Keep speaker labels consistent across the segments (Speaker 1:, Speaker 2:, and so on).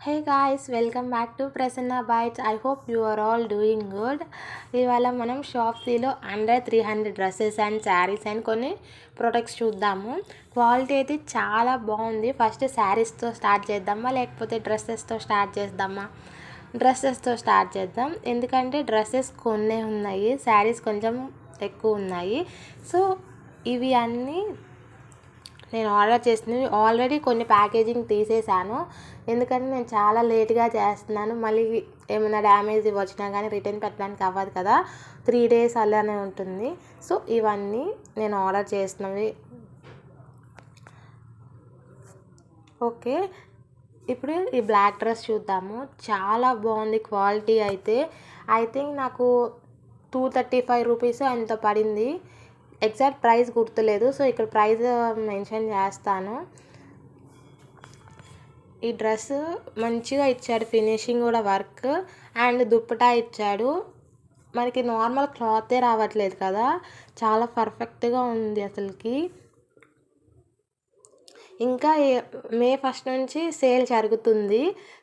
Speaker 1: Hey guys, welcome back to Prasanna bytes. I hope you are all doing good. ఇవాళ మనం షాప్సీలో under 300 dresses and saris and కొన్ని products చూద్దాము. Quality అయితే చాలా బాగుంది. ఫస్ట్ శారీస్తో స్టార్ట్ చేద్దామా లేకపోతే డ్రెస్సెస్తో స్టార్ట్ చేద్దామా? డ్రెస్సెస్తో స్టార్ట్ చేద్దాం, ఎందుకంటే డ్రెస్సెస్ కొన్నే ఉన్నాయి, శారీస్ కొంచెం ఎక్కువ ఉన్నాయి. సో ఇవి అన్నీ నేను ఆర్డర్ చేసినవి. ఆల్రెడీ కొన్ని ప్యాకేజింగ్ తీసేసాను, ఎందుకంటే నేను చాలా లేట్గా చేస్తున్నాను. మళ్ళీ ఏమైనా డ్యామేజ్ వచ్చినా కానీ రిటర్న్ పెట్టడానికి అవ్వదు కదా, 3 days అలానే ఉంటుంది. సో ఇవన్నీ నేను ఆర్డర్ చేసినవి. ఓకే, ఇప్పుడు ఈ బ్లాక్ డ్రెస్ చూద్దాము. చాలా బాగుంది క్వాలిటీ అయితే. ఐ థింక్ నాకు 235 రూపీస్ ఎంత పడింది. ఎగ్జాక్ట్ ప్రైస్ గుర్తులేదు, సో ఇక్కడ ప్రైస్ మెన్షన్ చేస్తాను. ఈ డ్రెస్ మంచిగా ఇచ్చాడు, ఫినిషింగ్ కూడా వర్క్ అండ్ దుప్పటా ఇచ్చాడు. మనకి నార్మల్ క్లాతే రావట్లేదు కదా, చాలా పర్ఫెక్ట్గా ఉంది అసలుకి. ఇంకా మే 1 నుంచి సేల్ జరుగుతుంది,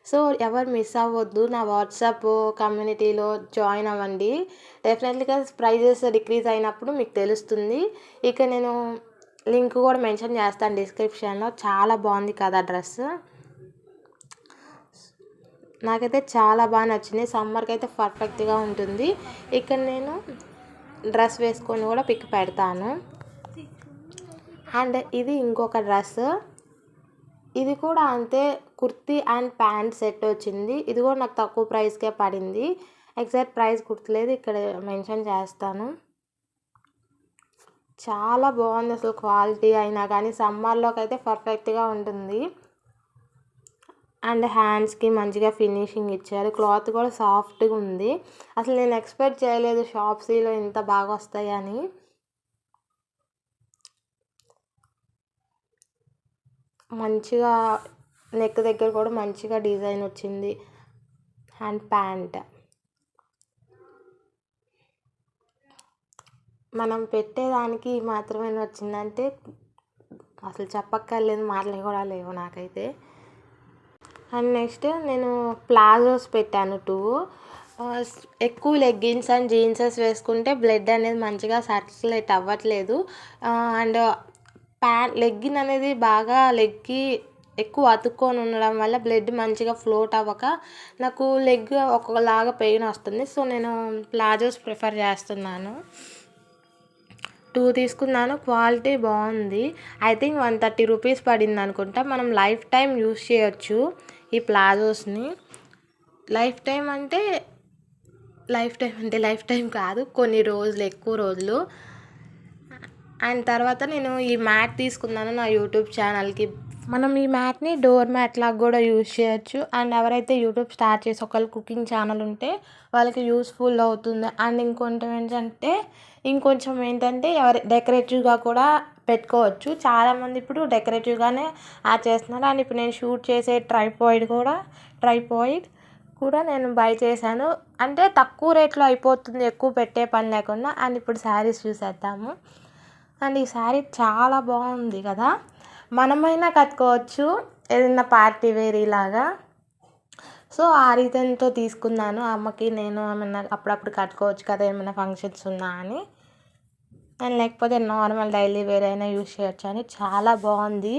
Speaker 1: సో ఎవరు మిస్ అవ్వద్దు. నా వాట్సాప్ కమ్యూనిటీలో జాయిన్ అవ్వండి. డెఫినెట్లీగా ప్రైజెస్ డిక్రీజ్ అయినప్పుడు మీకు తెలుస్తుంది. ఇక నేను లింక్ కూడా మెన్షన్ చేస్తాను డిస్క్రిప్షన్లో. చాలా బాగుంది కదా డ్రెస్, నాకైతే చాలా బాగా నచ్చింది. సమ్మర్కి అయితే పర్ఫెక్ట్గా ఉంటుంది. ఇక్కడ నేను డ్రెస్ వేసుకొని కూడా పిక్ పెడతాను. అండ్ ఇది ఇంకొక డ్రెస్, ఇది కూడా అంతే, కుర్తీ అండ్ ప్యాంట్ సెట్ వచ్చింది. ఇది కూడా నాకు తక్కువ ప్రైస్కే పడింది. ఎగ్జాక్ట్ ప్రైస్ గుర్తులేదు, ఇక్కడ మెన్షన్ చేస్తాను. చాలా బాగుంది అసలు క్వాలిటీ అయినా కానీ, సమ్మర్లోకి అయితే పర్ఫెక్ట్గా ఉంటుంది. అండ్ హ్యాండ్స్కి మంచిగా ఫినిషింగ్ ఇచ్చారు. క్లాత్ కూడా సాఫ్ట్గా ఉంది. అసలు నేను ఎక్స్పెక్ట్ చేయలేదు షాప్సీలో ఇంత బాగా వస్తాయని. మంచిగా నెక్ దగ్గర కూడా మంచిగా డిజైన్ వచ్చింది. అండ్ ప్యాంట్ మనం పెట్టేదానికి మాత్రమే వచ్చిందంటే అసలు చెప్పక్కర్లేదు, మాటలు కూడా లేవు నాకైతే. అండ్ నెక్స్ట్ నేను ప్లాజోస్ పెట్టాను 2. ఎక్కువ లెగ్గిన్స్ అండ్ జీన్సెస్ వేసుకుంటే బ్లడ్ అనేది మంచిగా సర్క్యులేట్ అవ్వట్లేదు. అండ్ లెగ్గిన్ అనేది బాగా లెగ్కి ఎక్కువ అతుక్కొని ఉండడం వల్ల బ్లడ్ మంచిగా ఫ్లోట్ అవ్వక నాకు లెగ్ ఒకలాగా పెయిన్ వస్తుంది. సో నేను ప్లాజోస్ ప్రిఫర్ చేస్తున్నాను. 2 తీసుకున్నాను, క్వాలిటీ బాగుంది. ఐ థింక్ 130 రూపీస్ పడింది అనుకుంటా. మనం లైఫ్ టైం యూస్ చేయొచ్చు ఈ ప్లాజోస్ని. లైఫ్ టైం అంటే లైఫ్ టైం కాదు, కొన్ని రోజులు, ఎక్కువ రోజులు. అండ్ తర్వాత నేను ఈ మ్యాట్ తీసుకున్నాను నా యూట్యూబ్ ఛానల్కి. మనం ఈ మ్యాట్ని డోర్ మ్యాట్ లాగా కూడా యూజ్ చేయొచ్చు. అండ్ ఎవరైతే యూట్యూబ్ స్టార్ట్ చేసి ఒకళ్ళు కుకింగ్ ఛానల్ ఉంటే వాళ్ళకి యూస్ఫుల్ అవుతుంది. అండ్ ఇంకొంచెం ఏంటంటే డెకరేటివ్గా కూడా పెట్టుకోవచ్చు. చాలామంది ఇప్పుడు డెకరేటివ్గానే యాడ్ చేస్తున్నారు. అండ్ ఇప్పుడు నేను షూట్ చేసే ట్రైపాయిడ్ కూడా నేను బై చేశాను. అంటే తక్కువ రేట్లో అయిపోతుంది, ఎక్కువ పెట్టే పని లేకుండా. అండ్ ఇప్పుడు శారీస్ చూసేద్దాము. అండ్ ఈ శారీ చాలా బాగుంది కదా, మనమైనా కట్టుకోవచ్చు ఏదైనా పార్టీ వేర్ ఇలాగా. సో ఆ రీజన్తో తీసుకున్నాను. అమ్మకి నేను ఏమన్నా అప్పుడప్పుడు కట్టుకోవచ్చు కదా ఏమైనా ఫంక్షన్స్ ఉన్నా అని. అండ్ లేకపోతే నార్మల్ డైలీ వేర్ అయినా యూజ్ చేయొచ్చు అని. చాలా బాగుంది,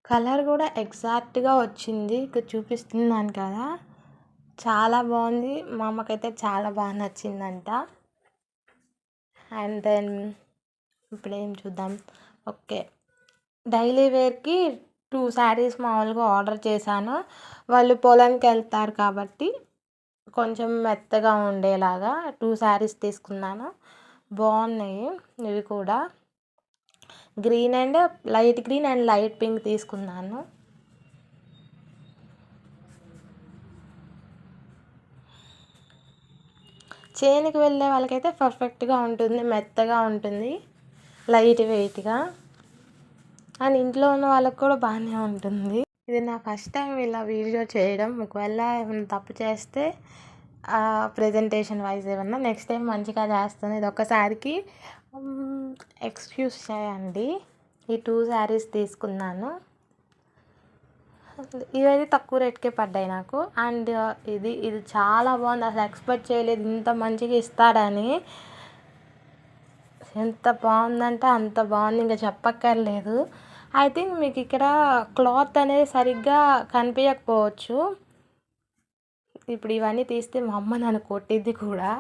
Speaker 1: కలర్ కూడా ఎగ్జాక్ట్గా వచ్చింది. ఇక్కడ చూపిస్తున్నాను కదా, చాలా బాగుంది. మా అమ్మకైతే చాలా బాగా నచ్చిందంట. అండ్ దెన్ ఇప్పుడు ఏం చూద్దాం. ఓకే, డైలీ వేర్కి 2 శారీస్ మామూలుగా ఆర్డర్ చేశాను. వాళ్ళు పొలంకి వెళ్తారు కాబట్టి కొంచెం మెత్తగా ఉండేలాగా 2 శారీస్ తీసుకున్నాను. బాగున్నాయి ఇవి కూడా. Light green and light pink తీసుకున్నాను. చేనికి వెళ్ళే వాళ్ళకైతే పర్ఫెక్ట్గా ఉంటుంది, మెత్తగా ఉంటుంది, లైట్ వెయిట్గా. అండ్ ఇంట్లో ఉన్న వాళ్ళకి కూడా బాగానే ఉంటుంది. ఇది నా ఫస్ట్ టైం ఇలా వీడియో చేయడం. ఒకవేళ ఏమైనా తప్పు చేస్తే ప్రజెంటేషన్ వైజ్ ఏమన్నా నెక్స్ట్ టైం మంచిగా చేస్తాను. ఇది ఒక్కసారికి ఎక్స్క్యూజ్ చేయండి. ఈ 2 శారీస్ తీసుకున్నాను. ఇవైతే తక్కువ రేట్కే పడ్డాయి నాకు. అండ్ ఇది చాలా బాగుంది. అసలు ఎక్స్పెక్ట్ చేయలేదు ఇంత మంచిగా ఇస్తాడని. ఎంత బాగుందంటే అంత బాగుంది, ఇంకా చెప్పక్కర్లేదు. ఐ థింక్ మీకు ఇక్కడ క్లాత్ అనేది సరిగ్గా కనిపించకపోవచ్చు. ఇప్పుడు ఇవన్నీ తీస్తే మా అమ్మ నన్ను కొట్టిద్ది కూడా,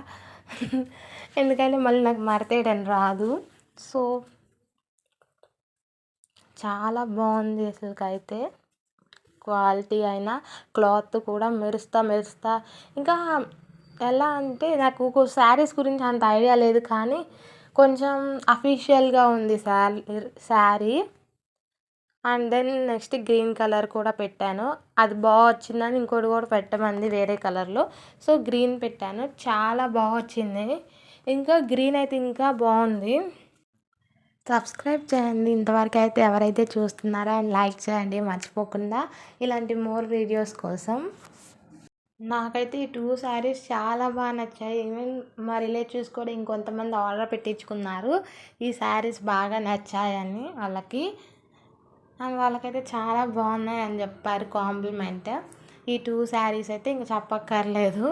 Speaker 1: ఎందుకంటే మళ్ళీ నాకు మడతేయడం రాదు. సో చాలా బాగుంది అసలుకైతే. క్వాలిటీ అయినా క్లాత్ కూడా మెరుస్తా ఇంకా ఎలా అంటే నాకు శారీస్ గురించి అంత ఐడియా లేదు, కానీ కొంచెం అఫీషియల్గా ఉంది sari. And then next green colour కూడా పెట్టాను. అది బాగా వచ్చిందని ఇంకోటి కూడా పెట్టమంది వేరే కలర్లో. సో గ్రీన్ పెట్టాను, చాలా బాగా వచ్చింది. ఇంకా గ్రీన్ అయితే ఇంకా బాగుంది. సబ్స్క్రైబ్ చేయండి ఇంతవరకు అయితే ఎవరైతే చూస్తున్నారో, అండ్ లైక్ చేయండి మర్చిపోకుండా ఇలాంటి మోర్ వీడియోస్ కోసం. నాకైతే ఈ 2 శారీస్ చాలా బాగా నచ్చాయి. ఈవెన్ మా రిలేటివ్స్ కూడా ఇంకొంతమంది ఆర్డర్ పెట్టించుకున్నారు ఈ శారీస్ బాగా నచ్చాయని వాళ్ళకి. అండ్ వాళ్ళకైతే చాలా బాగున్నాయి అని చెప్పారు కాంప్లిమెంట్. ఈ 2 శారీస్ అయితే ఇంక చెప్పక్కర్లేదు.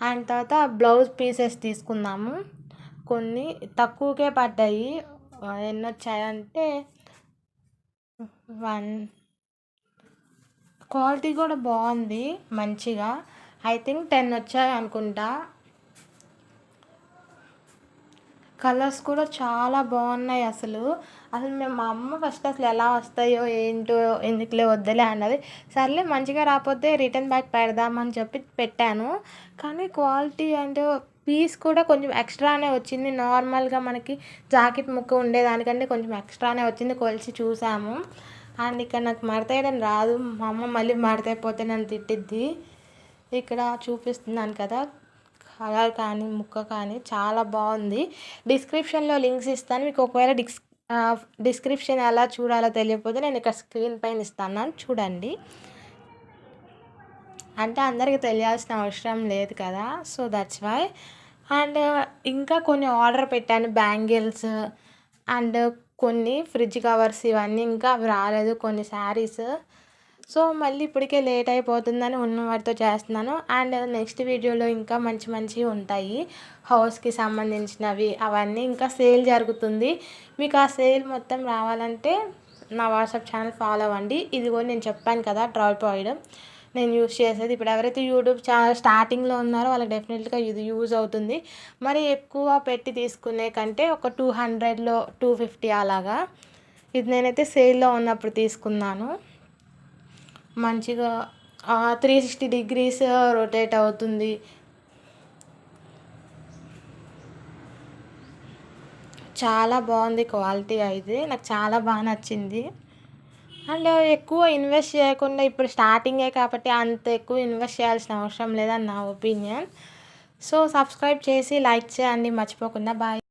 Speaker 1: అండ్ తర్వాత బ్లౌజ్ పీసెస్ తీసుకున్నాము. కొన్ని తక్కువకే పడ్డాయి. ఎన్ని వచ్చాయంటే 1, క్వాలిటీ కూడా బాగుంది మంచిగా. ఐ థింక్ 10 వచ్చాయి అనుకుంటా. కలర్స్ కూడా చాలా బాగున్నాయి. అసలు మా అమ్మ ఫస్ట్ అసలు ఎలా వస్తాయో ఏంటో, ఎందుకులే వద్దులే అన్నది. సర్లే మంచిగా రాకపోతే రిటర్న్ బ్యాక్ పెడదామని చెప్పి పెట్టాను. కానీ క్వాలిటీ అండ్ పీస్ కూడా కొంచెం ఎక్స్ట్రానే వచ్చింది. నార్మల్గా మనకి జాకెట్ ముక్క ఉండేదానికంటే కొంచెం ఎక్స్ట్రానే వచ్చింది. కొలిచి చూసాము. అండ్ ఇక్కడ నాకు మడతేయడం రాదు. మా అమ్మ మళ్ళీ మడతైపోతే నన్ను తిట్టిద్ది. ఇక్కడ చూపిస్తున్నాను కదా, కలర్ కానీ ముక్క కానీ చాలా బాగుంది. డిస్క్రిప్షన్లో లింక్స్ ఇస్తాను. మీకు ఒకవేళ డిస్క్రిప్షన్ ఎలా చూడాలో తెలియకపోతే నేను ఇక్కడ స్క్రీన్ పైన ఇస్తాను, చూడండి. అంటే అందరికీ తెలియాల్సిన అవసరం లేదు కదా, సో దట్స్ వై. అండ్ ఇంకా కొన్ని ఆర్డర్ పెట్టాను, బ్యాంగిల్స్ అండ్ కొన్ని ఫ్రిడ్జ్ కవర్స్, ఇవన్నీ ఇంకా అవి రాలేదు, కొన్ని శారీస్. సో మళ్ళీ ఇప్పటికే లేట్ అయిపోతుందని ఉన్న వాటితో చేస్తున్నాను. అండ్ నెక్స్ట్ వీడియోలో ఇంకా మంచివి ఉంటాయి హౌస్కి సంబంధించినవి. అవన్నీ ఇంకా సేల్ జరుగుతుంది. మీకు ఆ సేల్ మొత్తం రావాలంటే నా వాట్సాప్ ఛానల్ ఫాలో అవ్వండి. ఇది కూడా నేను చెప్పాను కదా, డ్రాప్ ఆయిల్ నేను యూజ్ చేసేది. ఇప్పుడు ఎవరైతే యూట్యూబ్ ఛానల్ స్టార్టింగ్లో ఉన్నారో వాళ్ళకి డెఫినెట్గా ఇది యూజ్ అవుతుంది. మరి ఎక్కువ పెట్టి తీసుకునే కంటే ఒక 200లో 250 అలాగా. ఇది నేనైతే సేల్లో ఉన్నప్పుడు తీసుకున్నాను. మంచిగా 360 degrees రొటేట్ అవుతుంది. చాలా బాగుంది క్వాలిటీ అయితే, నాకు చాలా బాగా నచ్చింది. అండ్ ఎక్కువ ఇన్వెస్ట్ చేయకుండా, ఇప్పుడు స్టార్టింగే కాబట్టి అంత ఎక్కువ ఇన్వెస్ట్ చేయాల్సిన అవసరం లేదని నా ఒపీనియన్. సో సబ్స్క్రైబ్ చేసి లైక్ చేయండి మర్చిపోకుండా. బాయ్.